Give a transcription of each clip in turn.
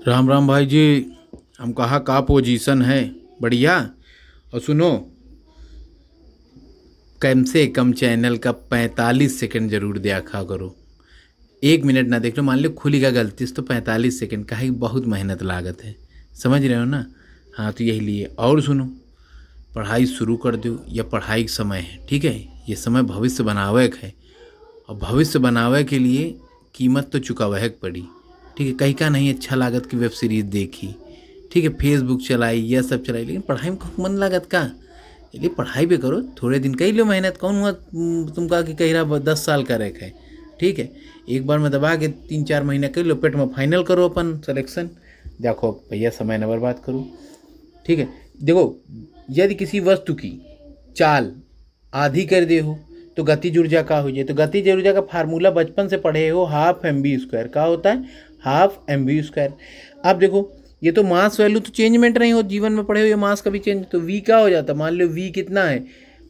राम राम भाई जी। हम कहा का पोजीशन है? बढ़िया। और सुनो, कम से कम चैनल का 45 सेकंड जरूर देखा करो। 1 मिनट ना देख लो, मान लो खुली का गलती से, तो 45 सेकंड का ही बहुत मेहनत लागत है। समझ रहे हो ना? हाँ, तो यही लिए। और सुनो, पढ़ाई शुरू कर दो। यह पढ़ाई का समय है, ठीक है? ये समय भविष्य बनावे का है, और भविष्य बनावे के लिए कीमत तो चुकावे के पड़ी। ठीक है? कहीं का नहीं अच्छा लागत की वेब सीरीज देखी, ठीक है, फेसबुक चलाई, यह सब चलाई, लेकिन पढ़ाई में खूब मन लागत का। इसलिए पढ़ाई भी करो, थोड़े दिन कर लो मेहनत। कौन हुआ तुम कहा कि कही रहा 10 साल का रख है? ठीक है, एक बार में दबा के 3-4 महीना कर लो, पेट में फाइनल करो अपन सिलेक्शन। देखो भैया, समय न बर्बाद करो। ठीक है? देखो, यदि किसी वस्तु की चाल आधी कर दे हो तो गतिज ऊर्जा का हो जाए। तो गतिज ऊर्जा का फार्मूला बचपन से पढ़े हो, हाफ एम बी स्क्वायर का होता है, हाफ एम बी स्क्वायर। अब देखो, ये तो मास वैल्यू तो चेंजमेंट नहीं हो, जीवन में पढ़े हो ये मास कभी चेंज, तो वी का हो जाता। मान लो वी कितना है,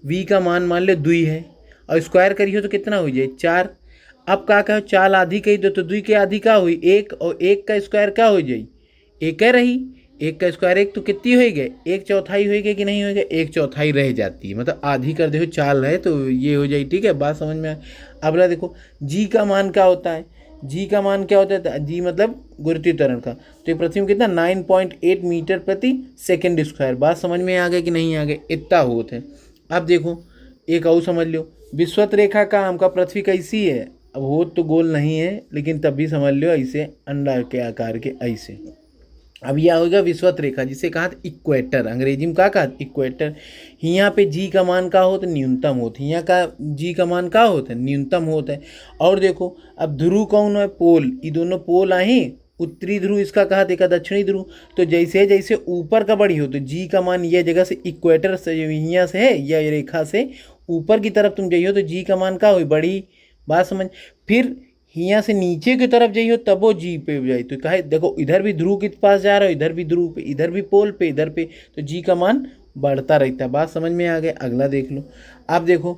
वी का मान मान लो 2 है, और स्क्वायर करी हो तो कितना हो जाए 4। अब का कहो, चाल आधी कही दो तो 2 के आधी का हुई 1, और 1 का स्क्वायर का हो जाए 1 है रही। 1 का स्क्वायर 1 तो कितनी हो गए, 1/4 हो गए कि नहीं हो गए, 1/4 रह जाती है, मतलब आधी कर दो चाल है तो ये हो जाए। ठीक है, बात समझ में आए? अब ला देखो, जी का मान क्या होता है, जी का मान क्या होता है, जी मतलब गुरुत्वीय त्वरण का। तो ये पृथ्वी में कितना 9.8 मीटर प्रति सेकेंड स्क्वायर। बात समझ में आ गए कि नहीं आ गए? इतना होते हैं। अब देखो, एक और समझ लो, विश्वत रेखा का हमका पृथ्वी कैसी है। अब हो तो गोल नहीं है, लेकिन तब भी समझ लो ऐसे अंडा के आकार के ऐसे। अब यह होगा विश्वत रेखा, जिसे कहा इक्वेटर, अंग्रेजी में कहा इक्वेटर। यहाँ पे जी का मान का होता है, न्यूनतम होता है। यहाँ का जी का मान का होता है, न्यूनतम होता है। और देखो, अब ध्रुव कौन है, पोल, ये दोनों पोल आए, उत्तरी ध्रुव इसका कहा देखा, दक्षिणी ध्रुव। तो जैसे जैसे ऊपर का बढ़ी हो तो जी का मान यह जगह से इक्वेटर से, यहाँ से है या रेखा से ऊपर की तरफ तुम जाइयो तो जी का मान का हो बढ़ी। बात समझ? फिर यहाँ से नीचे की तरफ जाइयो तब वो जी पे जाए तो कहे, देखो इधर भी ध्रुव के पास जा रहा हो, इधर भी ध्रुव पे, इधर भी पोल पे, इधर पे, तो जी का मान बढ़ता रहता है। बात समझ में आ गया? अगला देख लो। अब देखो,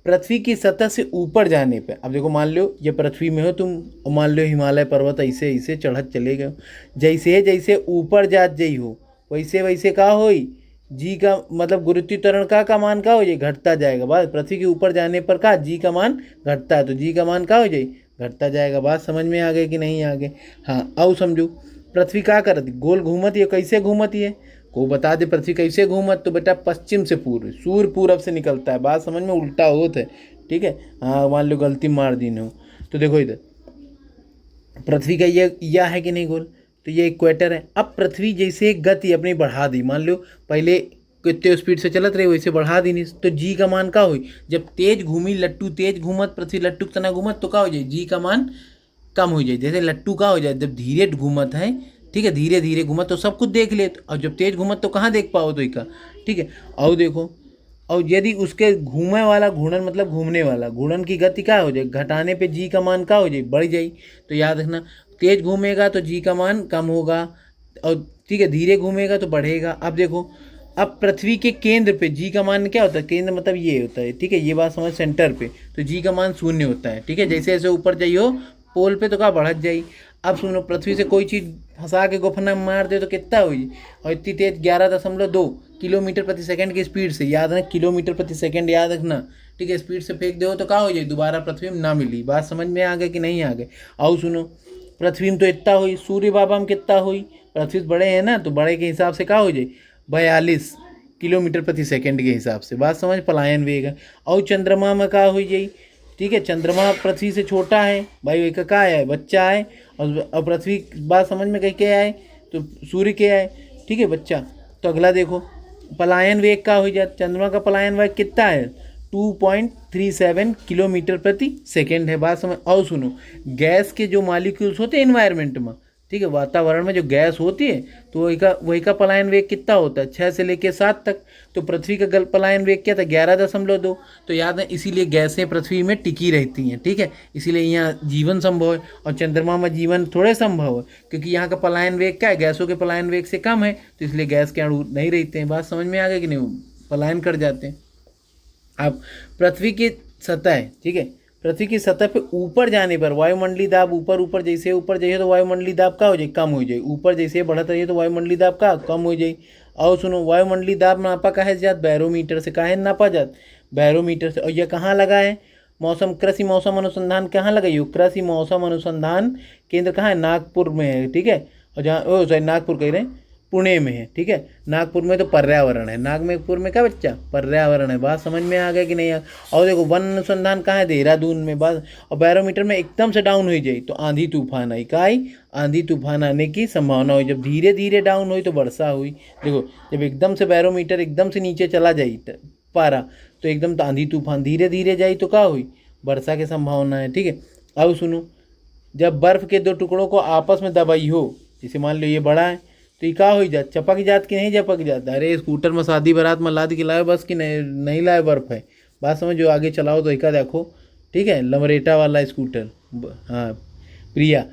पृथ्वी की सतह से ऊपर जाने पे, अब देखो मान लो ये पृथ्वी में हो तुम, और मान लो हिमालय पर्वत ऐसे ऐसे चढ़त चले गए, जैसे जैसे ऊपर जात जाइ हो वैसे वैसे का होई, जी का मतलब गुरुत्वीय त्वरण का मान का हो जाए, घटता जाएगा। बात, पृथ्वी के ऊपर जाने पर का जी का मान घटता है, तो जी का मान का हो जाए, घटता जाएगा। बात समझ में आ गई कि नहीं आ गए? हाँ, आओ समझो, पृथ्वी क्या करती, गोल घूमती है। कैसे घूमती है, को बता दे पृथ्वी कैसे घूमत, तो बेटा पश्चिम से पूर्व, सूर्य पूरब से निकलता है। बात समझ में? उल्टा होता है। ठीक है? हाँ, मान लो गलती मार दी हो तो देखो इधर पृथ्वी का ये या है कि नहीं गोल, तो ये इक्वेटर है। अब पृथ्वी जैसे गति अपनी बढ़ा दी, मान लो पहले कितने स्पीड से चलत रहे वैसे बढ़ा दी नहीं, तो जी का मान का हुई, जब तेज घूमी लट्टू तेज घूमत, पृथ्वी लट्टू तना घूमत तो का हो जाए, जी का मान कम हो जाए। जैसे लट्टू का हो जाए जब धीरे घूमत है, ठीक है, धीरे धीरे घूमत तो सब कुछ देख ले, और जब तेज घूमत तो कहाँ देख पाओ तो इसका। ठीक है? और देखो, और यदि उसके घूमे वाला घूर्णन मतलब घूमने वाला घूर्णन की गति क्या हो जाए, घटाने पे जी का मान क्या हो जाए, बढ़ जाए। तो याद रखना, तेज घूमेगा तो जी का मान कम होगा, और ठीक है धीरे घूमेगा तो बढ़ेगा। अब देखो, अब पृथ्वी के केंद्र पे जी का मान क्या होता है, केंद्र मतलब ये होता है, ठीक है, ये बात समझ, सेंटर पे तो जी का मान 0 होता है। ठीक है? जैसे जैसे ऊपर जाइयो पोल पे तो क्या बढ़त जाई। अब सुनो, पृथ्वी से कोई चीज़ फंसा के गोफना मार दे तो कितना हुई, और इतनी तेज 11.2 किलोमीटर प्रति सेकंड की स्पीड से, याद रखना किलोमीटर प्रति सेकंड याद रखना। ठीक है? स्पीड से फेंक दो तो क्या हो जाए, दोबारा पृथ्वी में ना मिली। बात समझ में आ गए कि नहीं आ गए? और सुनो, पृथ्वी में तो इतना हुई, सूर्य बाबा में कितना हुई, पृथ्वी से बड़े हैं ना, तो बड़े के हिसाब से क्या हो जाए, 42 किलोमीटर प्रति सेकंड के हिसाब से। बात समझ? पलायन वेग है। और चंद्रमा में क्या हो जाए, ठीक है, चंद्रमा पृथ्वी से छोटा है भाई, एक का है बच्चा है, और पृथ्वी बात समझ में कहीं क्या है, तो सूर्य क्या है, ठीक है, बच्चा। तो अगला देखो, पलायन वेग का हो जाए, चंद्रमा का पलायन वेग कितना है, 2.37 किलोमीटर प्रति सेकेंड है। बात समझ? और सुनो, गैस के जो मॉलिक्यूल्स होते हैं इन्वायरमेंट में, ठीक है, वातावरण में जो गैस होती है, तो वही का पलायन वेग कितना होता है, 6 से लेकर 7 तक। तो पृथ्वी का पलायन वेग क्या था, 11.2। तो याद है, इसीलिए गैसें पृथ्वी में टिकी रहती हैं। ठीक है? इसीलिए यहाँ जीवन संभव है, और चंद्रमा में जीवन थोड़े संभव है, क्योंकि यहाँ का पलायन वेग क्या है, गैसों के पलायन वेग से कम है, तो इसलिए गैस के अणु नहीं रहते हैं। बात समझ में आ गई कि नहीं, पलायन कर जाते हैं। अब पृथ्वी की सतह, ठीक है, पृथ्वी की सतह पे ऊपर जाने पर वायुमंडलीय दाब ऊपर जैसे ऊपर जाइए तो वायुमंडलीय दाब का हो जाए, कम हो जाए। ऊपर जैसे बढ़त रहिए तो वायुमंडलीय दाब का कम हो जाए। और सुनो, वायुमंडलीय दाब नापा काहे जात? बैरोमीटर से। काहे नापा जात? बैरोमीटर से। और यह कहाँ लगा है? मौसम कृषि मौसम अनुसंधान कहाँ लगाई हो? कृषि मौसम अनुसंधान केंद्र कहाँ है? नागपुर में है, ठीक है। और जहाँ ओ सॉरी नागपुर कह रहे हैं, पुणे में है, ठीक है। नागपुर में तो पर्यावरण है, नागपुर में क्या बच्चा? पर्यावरण है। बात समझ में आ गया कि नहीं आ? और देखो वन अनुसंधान कहाँ है? देहरादून में। बात। और बैरोमीटर में एकदम से डाउन हो जाए तो आंधी तूफान आई। का आई? आंधी तूफान आने की संभावना हुई। जब धीरे धीरे डाउन हुई तो वर्षा हुई। देखो, जब एकदम से बैरोमीटर एकदम से नीचे चला जाए पारा, तो एकदम आंधी तूफान। धीरे धीरे जाई तो क्या हुई? वर्षा की संभावना है, ठीक है। अब सुनो, जब बर्फ के दो टुकड़ों को आपस में दबाई हो, जैसे मान लो ये बड़ा है तो ये का हो जात? चपक जात कि नहीं चपक जात? अरे स्कूटर में शादी बारात में लाद के लाए बस कि नहीं लाए? बर्फ है। बात समझो, आगे चलाओ तो एक देखो, ठीक है। लमरेटा वाला स्कूटर, हाँ, प्रिया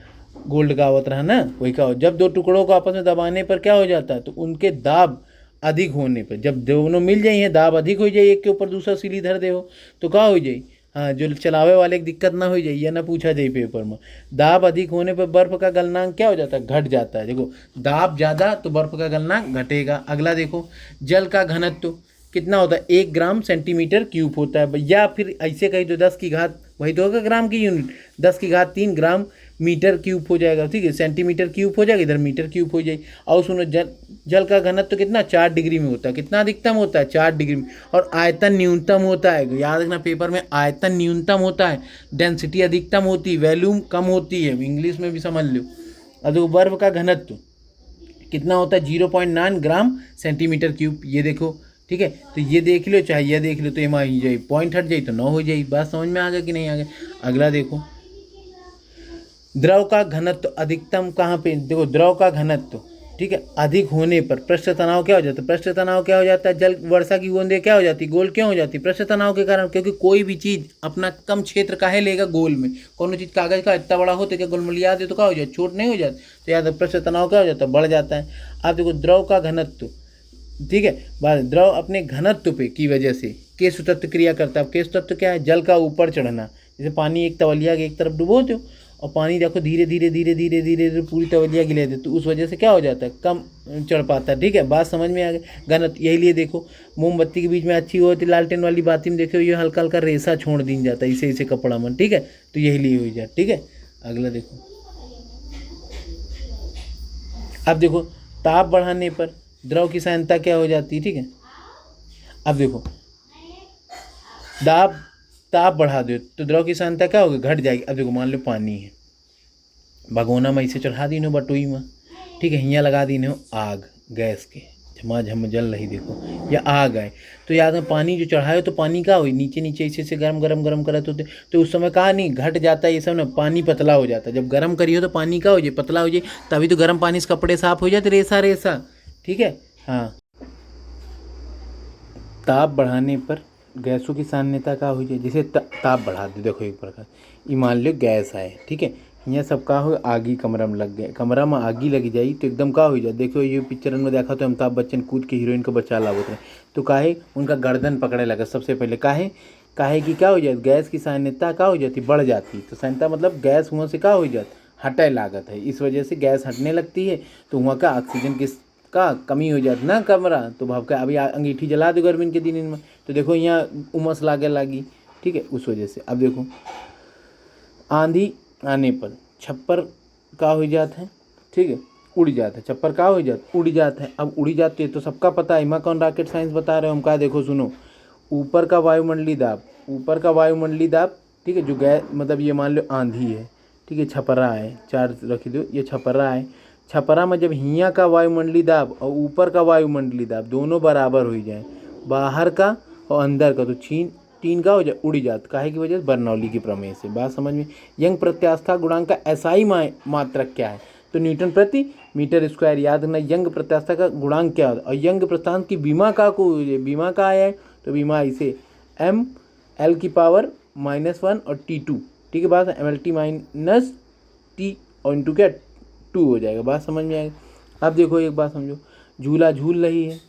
गोल्ड का आवत रहा ना, वही का हो। जब दो टुकड़ों को आपस में दबाने पर क्या हो जाता है? तो उनके दाब अधिक होने पर, जब दोनों मिल जाइए दाब अधिक हो जाए, एक के ऊपर दूसरा सीढ़ी धर दे हो तो क्या हो जाए? हाँ, जो चलावे वाले की दिक्कत ना हो जाए, या ना पूछा जाए पेपर में। दाब अधिक होने पर बर्फ का गलनांक क्या हो जाता है? घट जाता है। देखो, दाब ज़्यादा तो बर्फ का गलनांक घटेगा। अगला देखो, जल का घनत्व कितना होता है? 1 ग्राम सेंटीमीटर क्यूब होता है। या फिर ऐसे कही तो 10 की घात, वही तो होगा ग्राम की यूनिट, 10 की घात 3 ग्राम मीटर क्यूब हो जाएगा, ठीक है। सेंटीमीटर क्यूब हो जाएगा, इधर मीटर क्यूब हो जाएगी। और सुनो, जल का घनत्व तो कितना? 4 डिग्री में होता है। कितना अधिकतम होता है? 4 डिग्री में। और आयतन न्यूनतम होता है, याद रखना पेपर में, आयतन न्यूनतम होता है, डेंसिटी अधिकतम होती है, वैल्यूम कम होती है, इंग्लिश में भी समझ लो। अब देखो, बर्फ का घनत्व कितना होता है? 0.9 ग्राम सेंटीमीटर क्यूब। ये देखो, ठीक है। तो ये देख लो, चाहे ये देख लो, तो एम आई जाए, पॉइंट हट जाए तो 9 हो जाए। बात समझ में आ गया कि नहीं आ गया? अगला देखो, द्रव का घनत्व अधिकतम कहाँ पे? देखो, द्रव का घनत्व, ठीक है, अधिक होने पर पृष्ठ तनाव क्या हो जाता है? पृष्ठ तनाव क्या हो जाता है? जल वर्षा की बूंदें क्या हो जाती? गोल क्यों हो जाती? पृष्ठ तनाव के कारण। क्योंकि कोई भी चीज़ अपना कम क्षेत्र काहे लेगा? गोल में। कौन चीज़ कागज का इतना बड़ा हो तो क्या गोलमलिया दे तो क्या हो जाए? छोट नहीं हो जाती? तो याद है, पृष्ठ तनाव क्या हो जाता है? बढ़ जाता है। आप देखो, द्रव का घनत्व, ठीक है, बात द्रव अपने घनत्व पे की वजह से केशु तत्व क्रिया करता है। अब केशु तत्व क्या है? जल का ऊपर चढ़ना। जैसे पानी एक तवलिया के एक तरफ डुबोते हो और पानी देखो धीरे धीरे धीरे धीरे धीरे धीरे पूरी तवलिया गिले देते, तो उस वजह से क्या हो जाता है? कम चढ़ पाता है, ठीक है। बात समझ में आ गई? घनत्व यही लिए देखो, मोमबत्ती के बीच में अच्छी होती लालटेन वाली बाती में देखो, ये हल्का हल्का रेसा छोड़ दी जाता है, इसे कपड़ा में, ठीक है। तो यही लिए हो जाए, ठीक है। अगला देखो, अब देखो, ताप बढ़ाने पर द्रव की सांद्रता क्या हो जाती है, ठीक है। अब देखो, दाब ताप बढ़ा दो तो द्रव की सांद्रता क्या होगी? घट जाएगी। अब देखो, मान लो पानी है, भगोना में इसे चढ़ा दी नो बटोई में, ठीक है, हियाँ लगा दी हो आग गैस के, झमाझम जल रही देखो, या आग आए तो याद में पानी जो चढ़ाए तो पानी का हुई नीचे नीचे ऐसे गरम गरम गरम करत होते, तो उस समय कहा नहीं घट जाता है ये सब ना, पानी पतला हो जाता है। जब गर्म करिए तो पानी का हो जाए? पतला हो जाए, तभी तो गर्म पानी से कपड़े साफ हो जाते, रेसा रेसा, ठीक है। हाँ, ताप बढ़ाने पर गैसों की साम्यता का हो जाए, जैसे ताप बढ़ा दे, देखो एक प्रकार ये मान लो गैस आए, ठीक है, यहाँ सब का हो आगी कमरा में लग गए, कमरा में आगी लग जाई तो एकदम का हो जाए। देखो ये पिक्चर में देखा तो अमिताभ बच्चन कूद के हीरोइन को बचा लावत रहे, तो काहे उनका गर्दन पकड़े लगा सबसे पहले, काहे काहे कि क्या हो जाए? गैस की सान्यता का हो जाती? बढ़ जाती। तो सान्यता मतलब गैस वहाँ से का हो जाती? हटे लागत है, इस वजह से गैस हटने लगती है, तो वहाँ का ऑक्सीजन की का कमी हो जाती ना कमरा, तो भाव का अभी अंगीठी जला दो गर्मी के दिन में, तो देखो यहाँ उमस लागे लगी, ठीक है, उस वजह से। अब देखो, आंधी आने पर छप्पर का हो जाता है, ठीक है, उड़ जाता है, छप्पर का हो जाता है? उड़ जाता है। अब उड़ी जाती है तो सबका पता है, मैं कौन रॉकेट साइंस बता रहे हो हम, का देखो सुनो, ऊपर का वायुमंडलीय दाब, ऊपर का वायुमंडलीय दाब, ठीक है, जो गैस मतलब ये मान लो आंधी है, ठीक है, छपरा है, चार रख दो, ये छपरा है, छपरा में जब हियाँ का वायुमंडलीय दाब और ऊपर का वायुमंडलीय दाब दोनों बराबर हो जाए, बाहर का और अंदर का, तो तीन का हो जाए उड़ जात, काहे की वजह से? बर्नौली के प्रमेय से। बात समझ में? यंग प्रत्यास्था गुणांक का एसआई मात्रक क्या है? तो न्यूटन प्रति मीटर स्क्वायर। याद रखना, यंग प्रत्यास्था का गुणांक क्या होता है? और यंग प्रत्यास्था की बीमा का को बीमा का आया है, तो बीमा इसे एम एल की पावर -1 और T2, ठीक है, बात M L T minus T और इंटू क्या 2 हो जाएगा। बात समझ में आएगी? अब देखो एक बात समझो, झूला झूल रही है,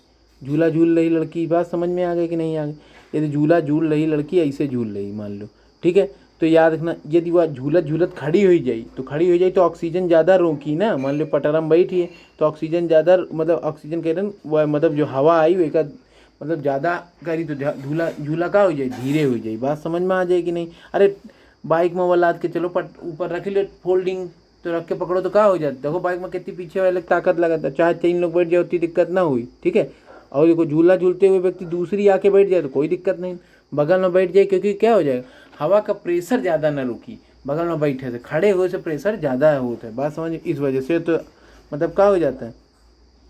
झूला झूल रही लड़की, बात समझ में आ गई कि नहीं आ गई? यदि झूला झूल रही लड़की ऐसे झूल रही मान लो, ठीक है, तो याद रखना यदि वह झूलत झूलत खड़ी हो जाई तो ऑक्सीजन ज़्यादा रोकी ना। मान लो पटरा में बैठी है तो ऑक्सीजन ज़्यादा मतलब ऑक्सीजन कह रहे वह मतलब जो हवा आई वही का मतलब ज़्यादा करी तो झूला झूला का हो जाए धीरे हो जाए। बात समझ में आ जाए कि नहीं। अरे बाइक में वो लाद के चलो पट ऊपर रख ले फोल्डिंग तो रख के पकड़ो तो क्या हो जाता। देखो बाइक में कितनी पीछे वाले ताकत लगाता है, चाहे 3 लोग बैठ जाए उतनी दिक्कत ना हुई, ठीक है। और देखो झूला झूलते हुए व्यक्ति दूसरी आके बैठ जाए तो कोई दिक्कत नहीं, बगल में बैठ जाए, क्योंकि क्या हो जाएगा हवा का प्रेशर ज़्यादा ना रुकी, बगल में बैठे थे खड़े हुए से प्रेशर ज़्यादा होता है। बात समझ, इस वजह से तो मतलब क्या हो जाता है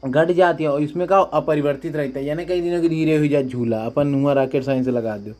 घट जाती है। और इसमें क्या अपरिवर्तित रहता है, यानी कई दिनों के धीरे हो जाए झूला, अपन हुआ रॉकेट साइंस लगा दो,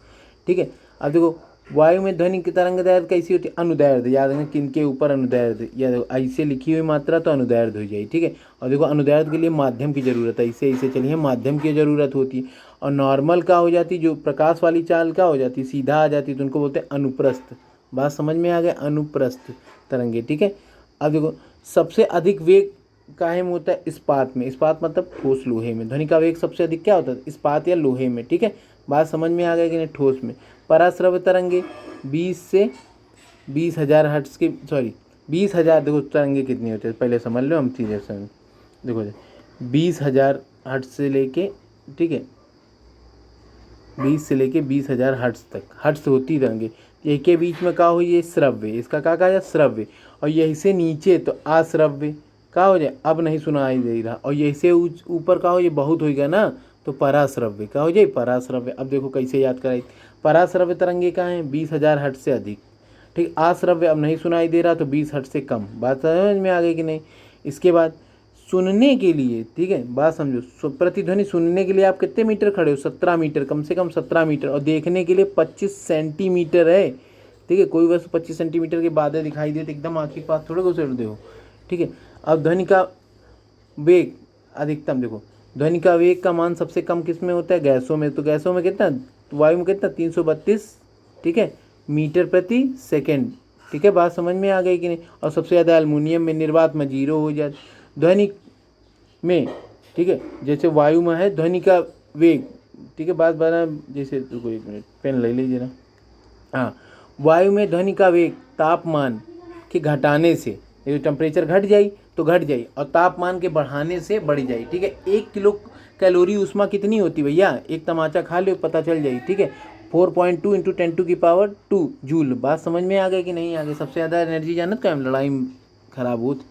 ठीक है। अब देखो वायु में ध्वनि की तरंग दैर्ध्य कैसी होती है, अनुदैर्ध्य, याद रखना किनके ऊपर अनुदैर्ध्य, या देखो ऐसे लिखी हुई मात्रा तो अनुदैर्ध्य हो जाए, ठीक है। और देखो अनुदैर्ध्य के लिए माध्यम की जरूरत है, ऐसे ऐसे चलिए माध्यम की जरूरत होती है। और नॉर्मल का हो जाती जो प्रकाश वाली चाल का हो जाती सीधा आ जाती तो उनको बोलते हैं अनुप्रस्थ। बात समझ में आ गया, अनुप्रस्थ तरंगे, ठीक है। अब देखो सबसे अधिक वेग काहे में होता है, इस्पात में, इस्पात मतलब ठोस लोहे में। ध्वनि का वेग सबसे अधिक क्या होता है, इस्पात या लोहे में, ठीक है। बात समझ में आ गया कि नहीं, ठोस में। पराश्रव्य तरंगे 20 से 20,000 हर्ट्ज की, सॉरी 20,000, देखो तरंगे कितनी होती है पहले समझ लो, हम सीधे समझ देखो 20,000 हर्ट्ज से लेके, ठीक है, 20 से लेके 20,000 हर्ट्ज तक, हर्ट्ज होती तरंगे। यही के बीच में क्या हुई, ये श्रव्य, इसका क्या कहा जाए श्रव्य। और यही से नीचे तो अश्रव्य का हो जाए, अब नहीं सुनाई दे रहा। और यही से ऊपर का हो ये बहुत होगा ना तो पराश्रव्य का हो जाए, पराश्रव्य। अब देखो कैसे याद कराई, पराश्रव्य तरंगे का है 20,000 हर्ट्ज से अधिक, ठीक। अश्रव्य अब नहीं सुनाई दे रहा तो 20 हर्ट्ज से कम। बात समझ में आ गई कि नहीं। इसके बाद सुनने के लिए, ठीक है, बात समझो, प्रतिध्वनि सुनने के लिए आप कितने मीटर खड़े हो, 17 मीटर, कम से कम 17 मीटर। और देखने के लिए 25 सेंटीमीटर है, ठीक है। कोई वस्तु 25 सेंटीमीटर के बाद दिखाई दे तो एकदम आँख के पास थोड़े घुसेड़ दो, ठीक है। अब ध्वनि का वेग अधिकतम, देखो ध्वनि का वेग का मान सबसे कम किस में होता है, गैसों में। तो गैसों में कितना, वायु में कितना 332, ठीक है, मीटर प्रति सेकेंड, ठीक है। बात समझ में आ गई कि नहीं। और सबसे ज़्यादा एल्युमिनियम में, निर्वात में 0 हो जाए। ध्वनि में, ठीक है, जैसे वायु में है ध्वनि का वेग, ठीक है, बात बना जैसे, रुको 1 मिनट पेन ले लीजिए ना। हाँ, वायु में ध्वनि का वेग तापमान के घटाने से, देखो टेम्परेचर घट जाए तो घट जाए और तापमान के बढ़ाने से बढ़ जाए, ठीक है। 1 किलो कैलोरी ऊष्मा कितनी होती भैया, एक तमाचा खा लो पता चल जाए, ठीक है। 4.2 × 10⁻²⁵ जूल। बात समझ में आ गई कि नहीं आ गई। सबसे ज़्यादा एनर्जी जानत क्या, लड़ाई खराब होती,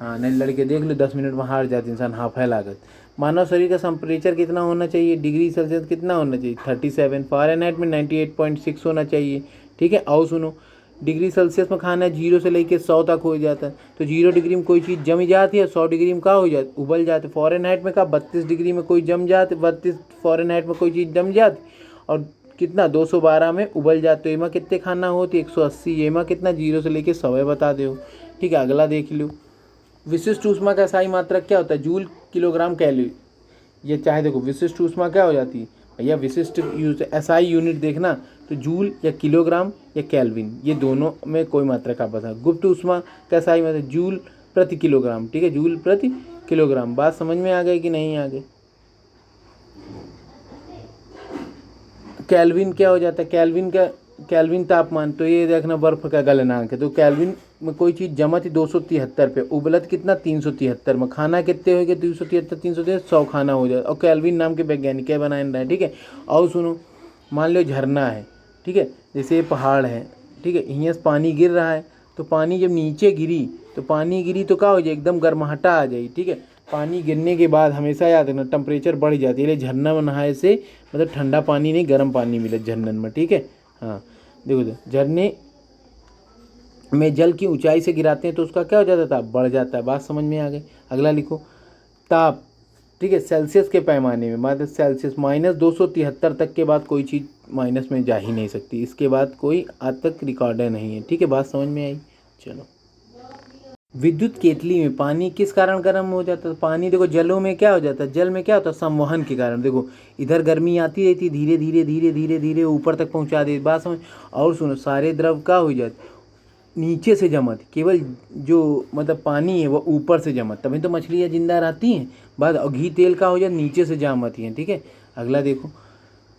हाँ नहीं लड़के देख लो 10 मिनट में हार जाते इंसान, हाफ है लागत। मानव शरीर का टेम्परेचर कितना होना चाहिए, डिग्री सेल्सियस कितना होना चाहिए 37, फ़ारेनहाइट में 98.6 होना चाहिए, ठीक है। और सुनो डिग्री सेल्सियस में खाना 0 से लेकर 100 तक हो जाता है। तो 0 डिग्री में कोई चीज़ जम जाती है, 100 डिग्री में क्या हो जाती, उबल जाती। फ़ारेनहाइट में का 32 डिग्री में कोई जम जाती, 32 फ़ारेनहाइट में कोई चीज़ जम जाती और कितना 212 में उबल जाते हो। एमा कितने खाना होती 180, एमा कितना 0 से लेकर 100 बता दो, ठीक है। अगला देख लो, विशिष्ट ऊष्मा का SI मात्रक क्या होता है, जूल किलोग्राम कैलोरी। ये चाहे देखो विशिष्ट ऊष्मा क्या हो जाती है भैया, विशिष्ट SI यूनिट देखना तो जूल या किलोग्राम या केल्विन, ये दोनों में कोई मात्रा का पता। गुप्त ऊष्मा का SI मतलब जूल प्रति किलोग्राम, ठीक है, जूल प्रति किलोग्राम। बात समझ में आ गई कि नहीं आ गई। केल्विन क्या हो जाता है, केल्विन तापमान, तो ये देखना बर्फ का गलनांक है। तो केल्विन में कोई चीज़ जमा थी 273 पे, उबलत कितना 373 में, खाना कितने हो गए 273 373 100 खाना हो जाए। और केल्विन नाम के वैज्ञानिक क्या बनाए रहे, ठीक है। और सुनो मान लो झरना है, ठीक है, जैसे ये पहाड़ है, ठीक है, यहाँ से पानी गिर रहा है तो पानी जब नीचे गिरी तो क्या हो जाए एकदम गर्माहटा आ जाए, ठीक है। पानी गिरने के बाद हमेशा याद रखना टेम्परेचर बढ़ जाती है, इसलिए झरना में नहाए से मतलब ठंडा पानी नहीं गर्म पानी मिले झरनन में, ठीक है। हाँ देखो झरने में जल की ऊंचाई से गिराते हैं तो उसका क्या हो जाता था, बढ़ जाता है। बात समझ में आ गई। अगला लिखो ताप, ठीक है, सेल्सियस के पैमाने में, मतलब सेल्सियस -273 तक के बाद कोई चीज़ माइनस में जा ही नहीं सकती, इसके बाद कोई आज तक रिकॉर्डर नहीं है, ठीक है। बात समझ में आई। चलो विद्युत केतली में पानी किस कारण गर्म हो जाता है, पानी देखो जलों में क्या हो जाता है, जल में क्या होता है संवहन के कारण। देखो इधर गर्मी आती रहती है, धीरे धीरे धीरे धीरे धीरे ऊपर तक पहुंचा देती। बात समझ। और सुनो सारे द्रव क्या हो जाते नीचे से जमत, केवल जो मतलब पानी है वो ऊपर से जमत, तभी तो मछलियाँ जिंदा रहती हैं। बात और घी तेल का हो जाए नीचे से जामती हैं, ठीक है। अगला देखो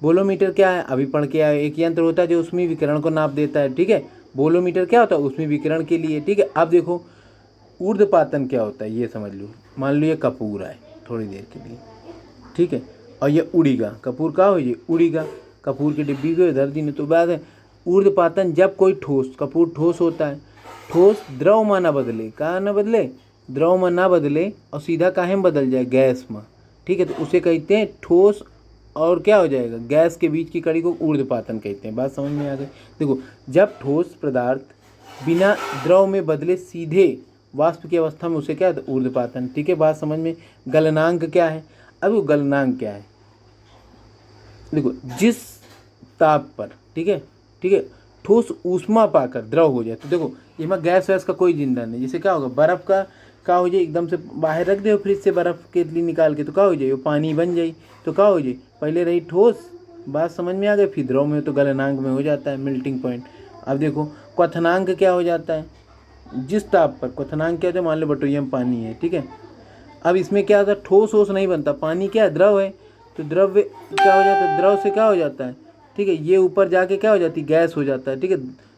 बोलोमीटर क्या है, अभी पढ़ के आए, एक यंत्र होता है जो ऊष्मीय विकिरण को नाप देता है, ठीक है। बोलोमीटर क्या होता है, ऊष्मीय विकिरण के लिए, ठीक है। अब देखो ऊर्ध्वपातन क्या होता है, ये समझ लो। मान लो ये कपूर है थोड़ी देर के लिए, ठीक है, और ये उड़ीगा, कपूर का हो, ये उड़ीगा, कपूर की डिब्बी को इधर दी। तो बात है ऊर्ध्वपातन, जब कोई ठोस, कपूर ठोस होता है, ठोस द्रव में ना बदले, कहाँ ना बदले, द्रव में ना बदले, और सीधा काहे में बदल जाए, गैस में, ठीक है। तो उसे कहते हैं ठोस और क्या हो जाएगा, गैस के बीच की कड़ी को ऊर्ध्वपातन कहते हैं। बात समझ में आ गई। देखो जब ठोस पदार्थ बिना द्रव में बदले सीधे वाष्प की अवस्था में, उसे क्या है, ऊर्ध्वपातन, ठीक है। बात समझ में। गलनांक क्या है, अब वो गलनांक क्या है, देखो जिस ताप पर, ठीक है, ठीक है, ठोस ऊष्मा पाकर द्रव हो जाए, तो देखो इसमें गैस वैस का कोई जिंदा नहीं। जैसे क्या होगा, बर्फ़ का हो जाए, एकदम से बाहर रख दे फ्रिज से बर्फ़ केतली निकाल के, तो क्या हो जाए, वो पानी बन जाए, तो क्या हो जाए, पहले रही ठोस, बात समझ में आ गई, फिर द्रव में, तो गलनांक में हो जाता है, मेल्टिंग पॉइंट। अब देखो क्वथनांक क्या हो जाता है, जिस ताप पर, क्वथनांक क्या होता है, मान लो बटोरिया में पानी है, ठीक है। अब इसमें क्या होता है, ठोस ओस नहीं बनता, पानी क्या है, द्रव है, तो द्रव्य क्या हो जाता है, द्रव से क्या हो जाता है, ठीक है, ये ऊपर जाके क्या हो जाती है, गैस हो जाता है, ठीक है।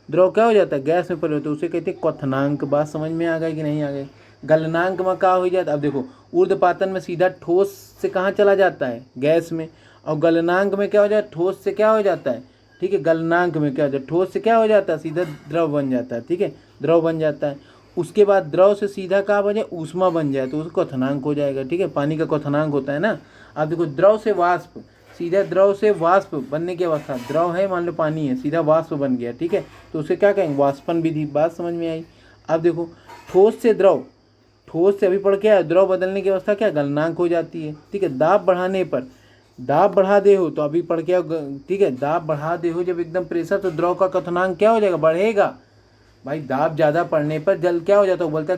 द्रव क्या हो जाता है, गैस में परिवर्तित, तो उसे कहते हैं क्वथनांक। बात समझ में आ गई कि नहीं आ गई। गलनांक में क्या हो जाता है, अब देखो ऊर्ध्वपातन में सीधा ठोस से कहाँ चला जाता है, गैस में, और गलनांक में क्या हो जाता है, ठोस से क्या हो जाता है, ठीक है, गलनांक में क्या हो जाता है, ठोस से क्या हो जाता है, सीधा द्रव बन जाता है, ठीक है, द्रव बन जाता है। उसके बाद द्रव से सीधा कहाँ बन जाए, ऊष्मा बन जाए, तो उसका क्वथनांक हो जाएगा, ठीक है। पानी का क्वथनांक होता है ना। अब देखो द्रव से वाष्प, सीधा द्रव से वाष्प बनने की अवस्था, द्रव है मान लो पानी है, सीधा वाष्प बन गया, ठीक है, तो उसे क्या कहेंगे, वाष्पन विधि। बात समझ में आई। अब देखो ठोस से द्रव, ठोस से अभी पढ़ के आया, द्रव बदलने की अवस्था क्या, गलनांक हो जाती है, ठीक है। दाब बढ़ाने पर, दाब बढ़ा दे हो, तो अभी पढ़ के आओ, ठीक है, दाब बढ़ा दे हो जब एकदम प्रेशर, तो द्रव का क्वथनांक क्या हो जाएगा, बढ़ेगा। भाई दाब ज़्यादा पड़ने पर जल क्या हो जाता है, उबलता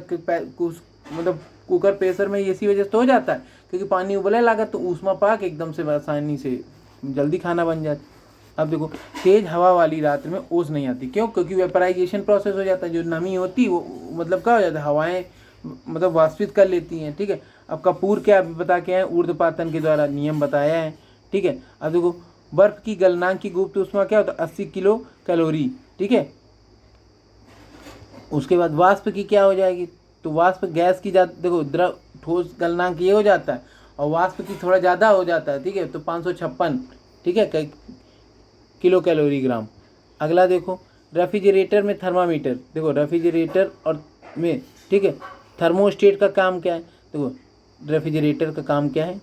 मतलब कुकर प्रेशर में इसी वजह से तो हो जाता है, क्योंकि पानी उबले लगा, तो ऊष्मा पाक एकदम से आसानी से जल्दी खाना बन जाता है। अब देखो तेज हवा वाली रात में ओस नहीं आती, क्यों, क्योंकि वेपराइजेशन प्रोसेस हो जाता है, जो नमी होती है वो मतलब क्या हो जाता है, हवाएं मतलब वाष्पित कर लेती हैं, ठीक है। अब कपूर क्या अभी बता के आए, ऊर्ध्वपातन के द्वारा नियम बताया है, ठीक है। अब देखो बर्फ की गलनांक की गुप्त ऊष्मा क्या होता है, 80 किलो कैलोरी, ठीक है। उसके बाद वाष्प की क्या हो जाएगी, तो वाष्प गैस की देखो द्रव ठोस गलनांक ये हो जाता है, और वाष्प की थोड़ा ज़्यादा हो जाता है, ठीक है, तो 556, ठीक है, किलो कैलोरी ग्राम। अगला देखो रेफ्रिजरेटर में थर्मामीटर, देखो रेफ्रिजरेटर और में, ठीक है, थर्मोस्टेट का काम क्या है, देखो रेफ्रिजरेटर का काम क्या है,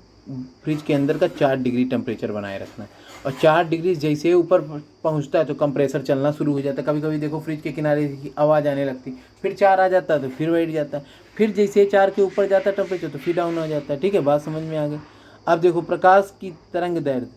फ्रिज के अंदर का 4 डिग्री टेम्परेचर बनाए रखना है, और 4 डिग्री जैसे ही ऊपर पहुंचता है तो कंप्रेसर चलना शुरू हो जाता है। कभी कभी देखो फ्रिज के किनारे की आवाज़ आने लगती, फिर 4 आ जाता है तो फिर बैठ जाता है, फिर जैसे 4 के ऊपर जाता है टेम्परेचर तो फिर डाउन हो जाता है, ठीक है। बात समझ में आ गई। अब देखो प्रकाश की तरंग दैर्घ्य,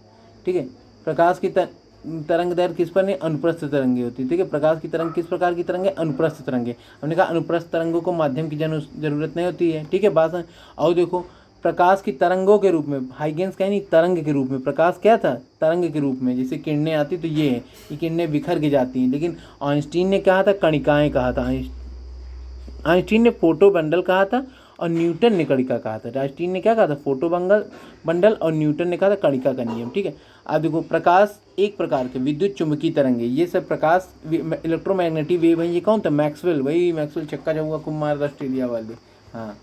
ठीक है, प्रकाश की तरंग दैर्घ्य किस पर नहीं, अनुप्रस्थ तरंगे होती है, ठीक है। प्रकाश की तरंग किस प्रकार की तरंग है, अनुप्रस्थ तरंगे। हमने कहा अनुप्रस्थ तरंगों को माध्यम की जरूरत नहीं होती है, ठीक है। बात और देखो प्रकाश की तरंगों के रूप में, हाइगेंस कहीं नहीं, तरंग के रूप में, प्रकाश क्या था, तरंग के रूप में, जैसे किरणें आती तो ये है, ये किरणें बिखर के जाती हैं, लेकिन आइंस्टीन ने कहा था कणिकाएं कहा था, आइंस्टीन ने फोटो बंडल कहा था और न्यूटन ने कणिका कहा था। आइंस्टीन ने क्या कहा था, फोटो बंडल और न्यूटन ने कहा था कणिका का नियम, ठीक है। अब देखो प्रकाश एक प्रकार के विद्युत चुंबकीय तरंगे, ये सब प्रकाश इलेक्ट्रोमैग्नेटिक वेव है। ये कौन था, मैक्सवेल, वही मैक्सवेल चक्का चौका कुमार ऑस्ट्रेलिया वाले, हाँ,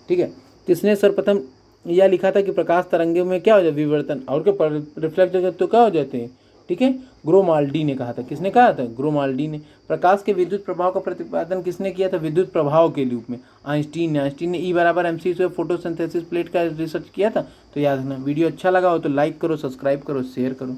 ठीक है। किसने सर्वप्रथम यह लिखा था कि प्रकाश तरंगों में क्या हो जाए, विवर्तन, और क्या रिफ्लेक्ट तो क्या हो जाते हैं, ठीक है। ग्रोमाल्डी ने कहा था, किसने कहा था, ग्रोमाल्डी ने। प्रकाश के विद्युत प्रभाव का प्रतिपादन किसने किया था, विद्युत प्रभाव के रूप में आइंस्टीन ने E बराबर MC से फोटोसिंथेसिस प्लेट का रिसर्च किया था। तो याद रखना। वीडियो अच्छा लगा हो तो लाइक करो, सब्सक्राइब करो, शेयर करो।